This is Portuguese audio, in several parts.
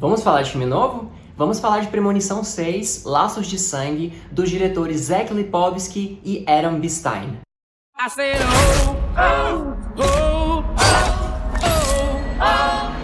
Vamos falar de filme novo? Vamos falar de Premonição 6, Laços de Sangue, dos diretores Zach Lipovsky e Adam Bernstein. I said, oh, oh, oh, oh, oh,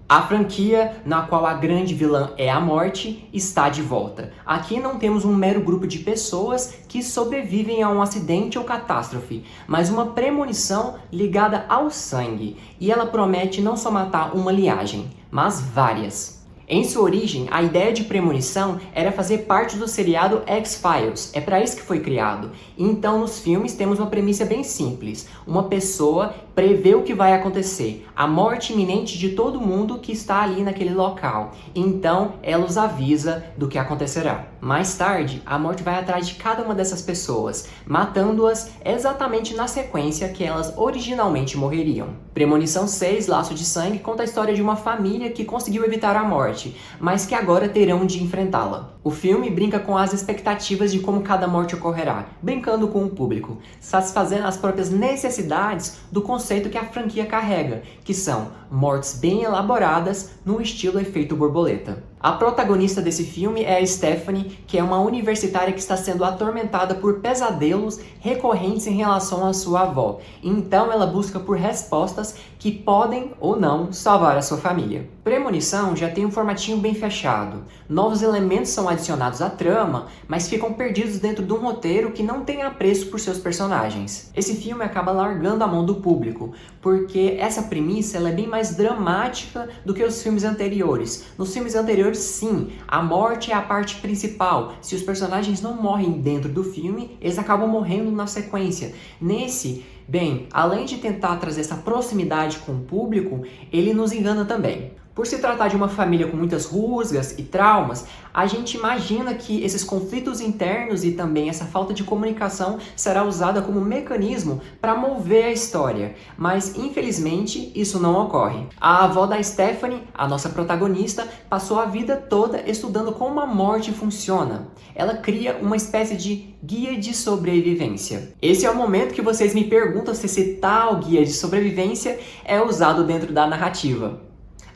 A franquia, na qual a grande vilã é a morte, está de volta. Aqui não temos um mero grupo de pessoas que sobrevivem a um acidente ou catástrofe, mas uma premonição ligada ao sangue. E ela promete não só matar uma linhagem, mas várias. Em sua origem, a ideia de premonição era fazer parte do seriado X-Files, é para isso que foi criado. Então, nos filmes, temos uma premissa bem simples. Uma pessoa prevê o que vai acontecer, a morte iminente de todo mundo que está ali naquele local. Então, ela os avisa do que acontecerá. Mais tarde, a morte vai atrás de cada uma dessas pessoas, matando-as exatamente na sequência que elas originalmente morreriam. Premonição 6, Laço de Sangue, conta a história de uma família que conseguiu evitar a morte, mas que agora terão de enfrentá-la. O filme brinca com as expectativas de como cada morte ocorrerá, brincando com o público, satisfazendo as próprias necessidades do conceito que a franquia carrega, que são mortes bem elaboradas no estilo efeito borboleta. A protagonista desse filme é a Stephanie, que é uma universitária que está sendo atormentada por pesadelos recorrentes em relação à sua avó. Então ela busca por respostas que podem ou não salvar a sua família. Premonição já tem um formatinho bem fechado. Novos elementos são adicionados à trama, mas ficam perdidos dentro de um roteiro que não tem apreço por seus personagens. Esse filme acaba largando a mão do público, porque essa premissa ela é bem mais dramática do que os filmes anteriores. Nos filmes anteriores, sim, a morte é a parte principal. Se os personagens não morrem dentro do filme, eles acabam morrendo na sequência. Nesse, bem, além de tentar trazer essa proximidade com o público, ele nos engana também. Por se tratar de uma família com muitas rusgas e traumas, a gente imagina que esses conflitos internos e também essa falta de comunicação será usada como mecanismo para mover a história, mas infelizmente isso não ocorre. A avó da Stephanie, a nossa protagonista, passou a vida toda estudando como a morte funciona. Ela cria uma espécie de guia de sobrevivência. Esse é o momento que vocês me perguntam se esse tal guia de sobrevivência é usado dentro da narrativa.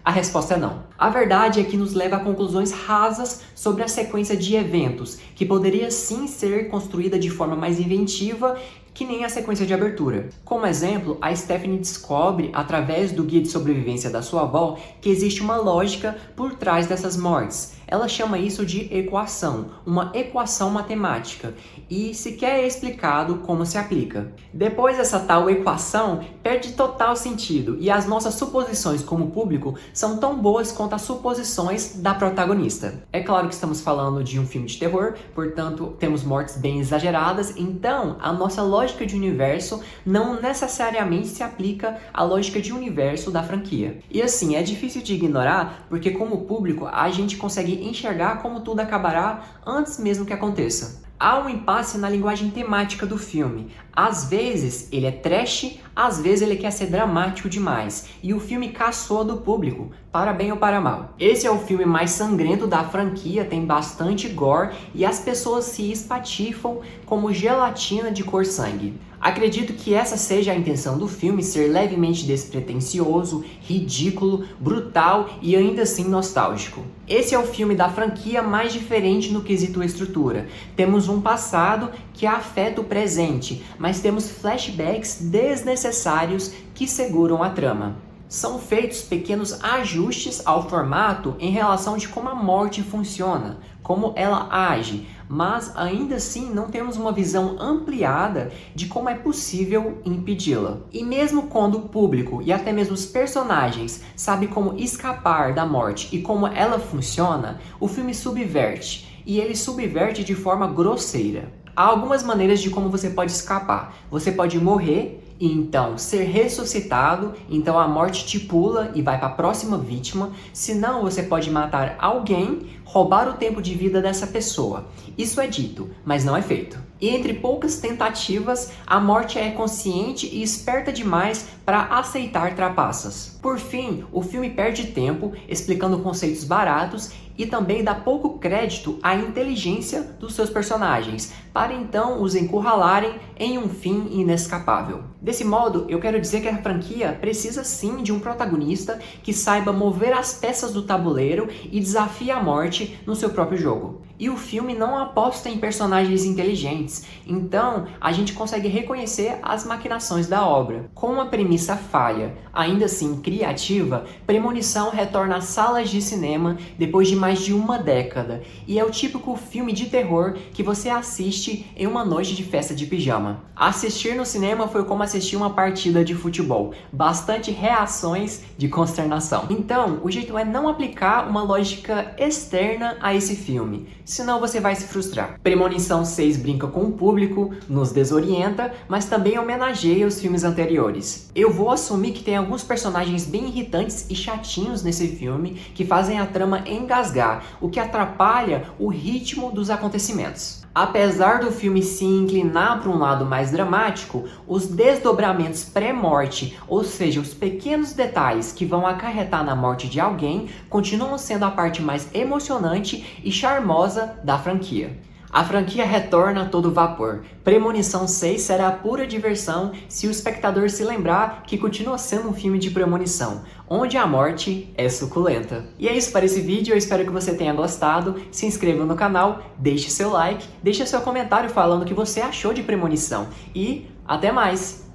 A resposta é não. A verdade é que nos leva a conclusões rasas sobre a sequência de eventos, que poderia sim ser construída de forma mais inventiva, que nem a sequência de abertura. Como exemplo, a Stephanie descobre, através do guia de sobrevivência da sua avó, que existe uma lógica por trás dessas mortes. Ela chama isso de equação, uma equação matemática, e sequer é explicado como se aplica. Depois essa tal equação perde total sentido, e as nossas suposições como público são tão boas quanto as suposições da protagonista. É claro que estamos falando de um filme de terror, portanto temos mortes bem exageradas, então a nossa lógica de universo não necessariamente se aplica à lógica de universo da franquia. E assim, é difícil de ignorar, porque como público a gente consegue enxergar como tudo acabará antes mesmo que aconteça. Há um impasse na linguagem temática do filme. Às vezes ele é trash, às vezes ele quer ser dramático demais. E o filme caçoa do público, para bem ou para mal. Esse é o filme mais sangrento da franquia, tem bastante gore e as pessoas se espatifam como gelatina de cor sangue. Acredito que essa seja a intenção do filme, ser levemente despretensioso, ridículo, brutal e ainda assim nostálgico. Esse é o filme da franquia mais diferente no quesito estrutura. Temos um passado que afeta o presente, mas temos flashbacks desnecessários que seguram a trama. São feitos pequenos ajustes ao formato em relação de como a morte funciona, como ela age, mas ainda assim não temos uma visão ampliada de como é possível impedi-la. E mesmo quando o público e até mesmo os personagens sabem como escapar da morte e como ela funciona, o filme subverte, e ele subverte de forma grosseira. Há algumas maneiras de como você pode escapar. Você pode morrer e então ser ressuscitado, então a morte te pula e vai para a próxima vítima. Se não, você pode matar alguém roubar o tempo de vida dessa pessoa. Isso é dito, mas não é feito. E entre poucas tentativas, a morte é consciente e esperta demais para aceitar trapaças. Por fim, o filme perde tempo explicando conceitos baratos e também dá pouco crédito à inteligência dos seus personagens, para então os encurralarem em um fim inescapável. Desse modo, eu quero dizer que a franquia precisa sim de um protagonista que saiba mover as peças do tabuleiro e desafie a morte no seu próprio jogo. E o filme não aposta em personagens inteligentes, então a gente consegue reconhecer as maquinações da obra. Com uma premissa falha, ainda assim criativa, Premonição retorna às salas de cinema depois de mais de uma década, e é o típico filme de terror que você assiste em uma noite de festa de pijama. Assistir no cinema foi como assistir uma partida de futebol, bastante reações de consternação. Então, o jeito é não aplicar uma lógica externa a esse filme, senão você vai se frustrar. Premonição 6 brinca com o público, nos desorienta, mas também homenageia os filmes anteriores. Eu vou assumir que tem alguns personagens bem irritantes e chatinhos nesse filme que fazem a trama engasgar, o que atrapalha o ritmo dos acontecimentos. Apesar do filme se inclinar para um lado mais dramático, os desdobramentos pré-morte, ou seja, os pequenos detalhes que vão acarretar na morte de alguém, continuam sendo a parte mais emocionante e charmosa da franquia. A franquia retorna a todo vapor. Premonição 6 será pura diversão se o espectador se lembrar que continua sendo um filme de premonição, onde a morte é suculenta. E é isso para esse vídeo, eu espero que você tenha gostado. Se inscreva no canal, deixe seu like, deixe seu comentário falando o que você achou de Premonição. E até mais!